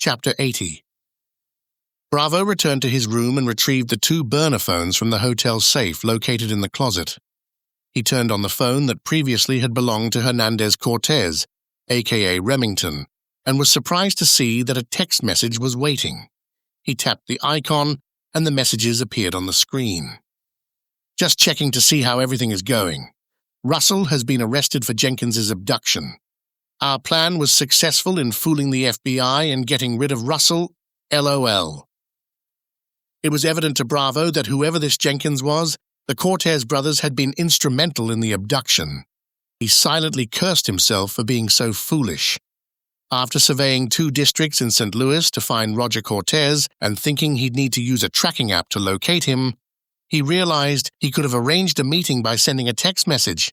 Chapter 80. Bravo returned to his room and retrieved the 2 burner phones from the hotel safe located in the closet. He turned on the phone that previously had belonged to Hernandez Cortez, aka Remington, and was surprised to see that a text message was waiting. He tapped the icon, and the messages appeared on the screen. Just checking to see how everything is going. Russell has been arrested for Jenkins's abduction. Our plan was successful in fooling the FBI and getting rid of Russell, LOL. It was evident to Bravo that whoever this Jenkins was, the Cortez brothers had been instrumental in the abduction. He silently cursed himself for being so foolish. After surveying 2 districts in St. Louis to find Roger Cortez and thinking he'd need to use a tracking app to locate him, he realized he could have arranged a meeting by sending a text message.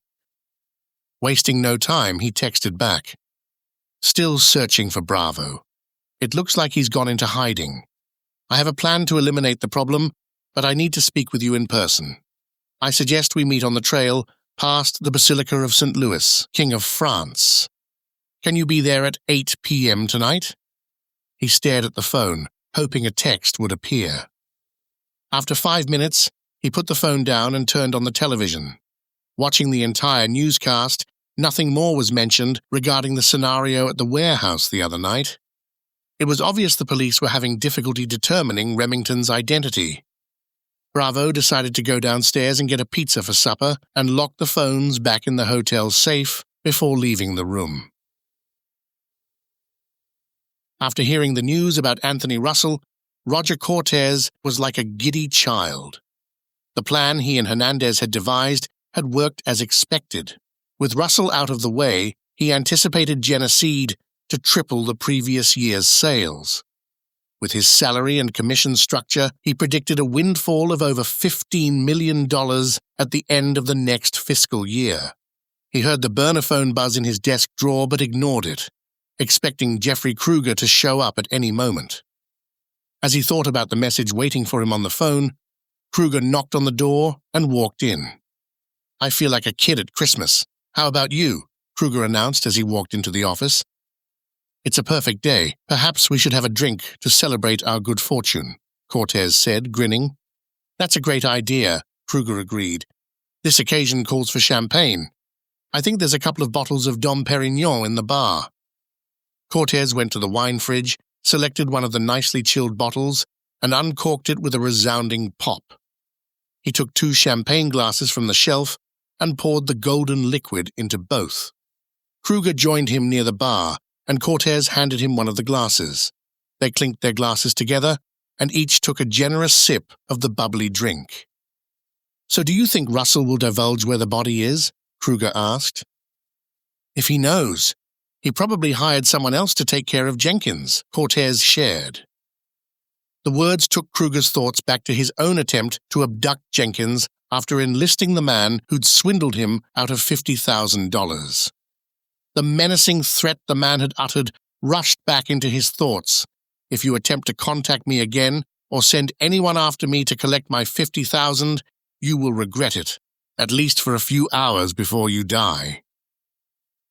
Wasting no time, he texted back. Still searching for Bravo. It looks like he's gone into hiding. I have a plan to eliminate the problem, but I need to speak with you in person. I suggest we meet on the trail past the Basilica of Saint Louis, King of France. Can you be there at 8 p.m. tonight? He stared at the phone, hoping a text would appear. After 5 minutes, he put the phone down and turned on the television. Watching the entire newscast, nothing more was mentioned regarding the scenario at the warehouse the other night. It was obvious the police were having difficulty determining Remington's identity. Bravo decided to go downstairs and get a pizza for supper and lock the phones back in the hotel safe before leaving the room. After hearing the news about Anthony Russell, Roger Cortez was like a giddy child. The plan he and Hernandez had devised had worked as expected. With Russell out of the way, he anticipated Genesee to triple the previous year's sales. With his salary and commission structure, he predicted a windfall of over $15 million at the end of the next fiscal year. He heard the burner phone buzz in his desk drawer but ignored it, expecting Jeffrey Kruger to show up at any moment. As he thought about the message waiting for him on the phone, Kruger knocked on the door and walked in. "I feel like a kid at Christmas. How about you?" Kruger announced as he walked into the office. "It's a perfect day. Perhaps we should have a drink to celebrate our good fortune," Cortez said, grinning. "That's a great idea," Kruger agreed. "This occasion calls for champagne. I think there's a couple of bottles of Dom Perignon in the bar." Cortez went to the wine fridge, selected one of the nicely chilled bottles, and uncorked it with a resounding pop. He took 2 champagne glasses from the shelf and poured the golden liquid into both. Kruger joined him near the bar, and Cortez handed him one of the glasses. They clinked their glasses together, and each took a generous sip of the bubbly drink. "So do you think Russell will divulge where the body is?" Kruger asked. "If he knows, he probably hired someone else to take care of Jenkins," Cortez shared. The words took Kruger's thoughts back to his own attempt to abduct Jenkins after enlisting the man who'd swindled him out of $50,000. The menacing threat the man had uttered rushed back into his thoughts. "If you attempt to contact me again or send anyone after me to collect my $50,000, you will regret it, at least for a few hours before you die."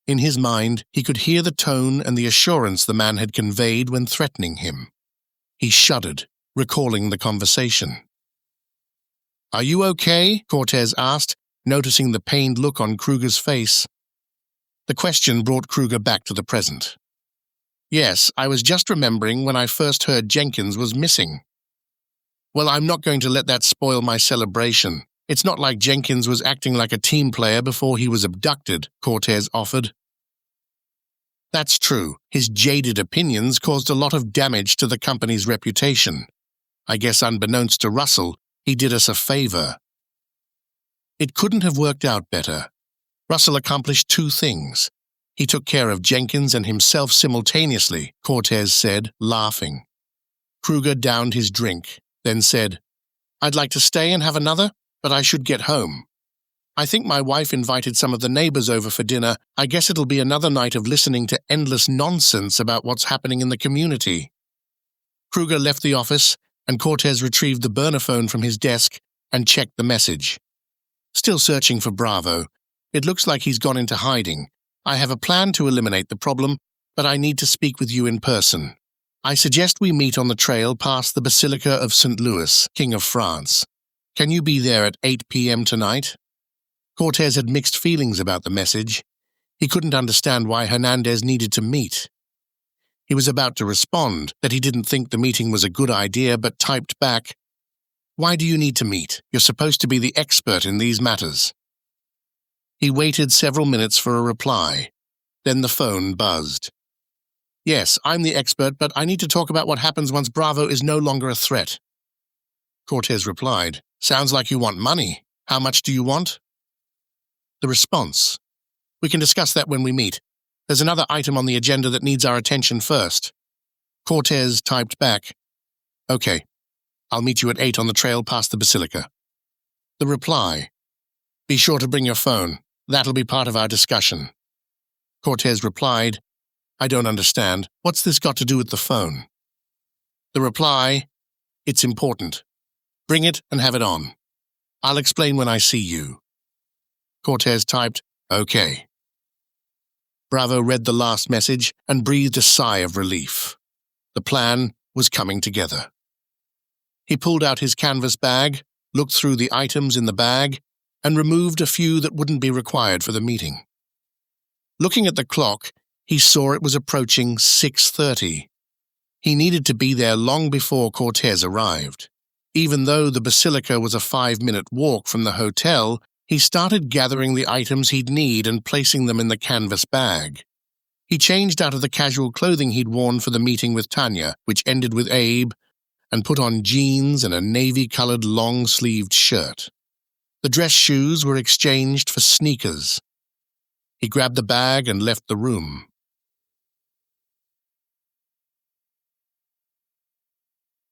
In his mind, he could hear the tone and the assurance the man had conveyed when threatening him. He shuddered, recalling the conversation. "Are you okay?" Cortez asked, noticing the pained look on Kruger's face. The question brought Kruger back to the present. "Yes, I was just remembering when I first heard Jenkins was missing." "Well, I'm not going to let that spoil my celebration. It's not like Jenkins was acting like a team player before he was abducted," Cortez offered. "That's true. His jaded opinions caused a lot of damage to the company's reputation. I guess unbeknownst to Russell, he did us a favor." It couldn't have worked out better. Russell accomplished 2 things. He took care of Jenkins and himself simultaneously, Cortez said, laughing. Kruger downed his drink, then said, "I'd like to stay and have another, but I should get home. I think my wife invited some of the neighbors over for dinner. I guess it'll be another night of listening to endless nonsense about what's happening in the community." Kruger left the office, and Cortez retrieved the burner phone from his desk and checked the message. "Still searching for Bravo. It looks like he's gone into hiding. I have a plan to eliminate the problem, but I need to speak with you in person. I suggest we meet on the trail past the Basilica of Saint Louis, King of France. Can you be there at 8 p.m. tonight? Cortez had mixed feelings about the message. He couldn't understand why Hernandez needed to meet. He was about to respond that he didn't think the meeting was a good idea, but typed back, "Why do you need to meet? You're supposed to be the expert in these matters." He waited several minutes for a reply. Then the phone buzzed. "Yes, I'm the expert, but I need to talk about what happens once Bravo is no longer a threat." Cortez replied, "Sounds like you want money. How much do you want?" The response, "We can discuss that when we meet. There's another item on the agenda that needs our attention first." Cortez typed back, "Okay, I'll meet you at 8 on the trail past the Basilica." The reply, "Be sure to bring your phone. That'll be part of our discussion." Cortez replied, "I don't understand. What's this got to do with the phone?" The reply, "It's important. Bring it and have it on. I'll explain when I see you." Cortez typed, "Okay." Bravo read the last message and breathed a sigh of relief. The plan was coming together. He pulled out his canvas bag, looked through the items in the bag, and removed a few that wouldn't be required for the meeting. Looking at the clock, he saw it was approaching 6:30. He needed to be there long before Cortez arrived. Even though the Basilica was a 5-minute walk from the hotel, he started gathering the items he'd need and placing them in the canvas bag. He changed out of the casual clothing he'd worn for the meeting with Tanya, which ended with Abe, and put on jeans and a navy-colored long-sleeved shirt. The dress shoes were exchanged for sneakers. He grabbed the bag and left the room.